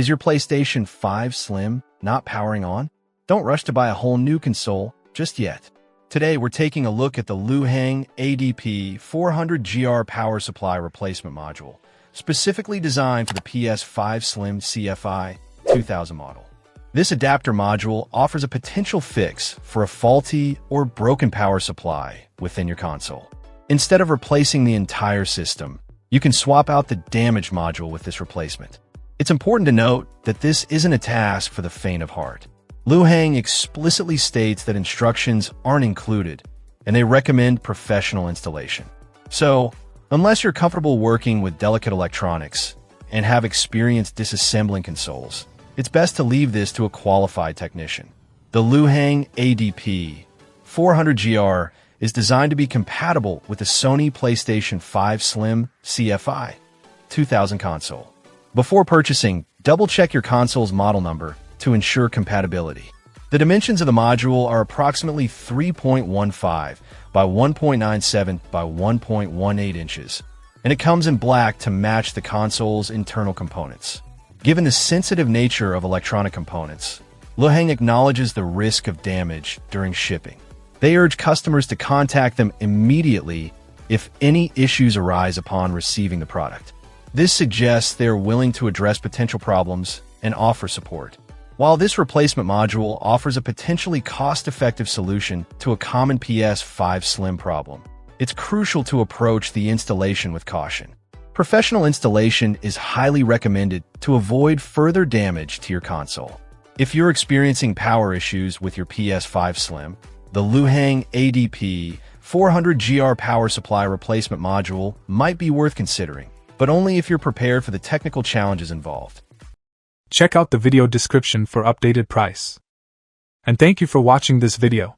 Is your PlayStation 5 Slim not powering on? Don't rush to buy a whole new console just yet. Today, we're taking a look at the LeHang ADP-400GR power supply replacement module, specifically designed for the PS5 Slim CFI 2000 model. This adapter module offers a potential fix for a faulty or broken power supply within your console. Instead of replacing the entire system, you can swap out the damaged module with this replacement. It's important to note that this isn't a task for the faint of heart. LeHang explicitly states that instructions aren't included, and they recommend professional installation. So, unless you're comfortable working with delicate electronics and have experience disassembling consoles, it's best to leave this to a qualified technician. The LeHang ADP-400GR is designed to be compatible with the Sony PlayStation 5 Slim CFI 2000 console. Before purchasing, double-check your console's model number to ensure compatibility. The dimensions of the module are approximately 3.15 by 1.97 by 1.18 inches, and it comes in black to match the console's internal components. Given the sensitive nature of electronic components, LeHang acknowledges the risk of damage during shipping. They urge customers to contact them immediately if any issues arise upon receiving the product. This suggests they are willing to address potential problems and offer support. While this replacement module offers a potentially cost-effective solution to a common PS5 Slim problem, it's crucial to approach the installation with caution. Professional installation is highly recommended to avoid further damage to your console. If you're experiencing power issues with your PS5 Slim, the LeHang ADP-400GR power supply replacement module might be worth considering, but only if you're prepared for the technical challenges involved. Check out the video description for updated price. And thank you for watching this video.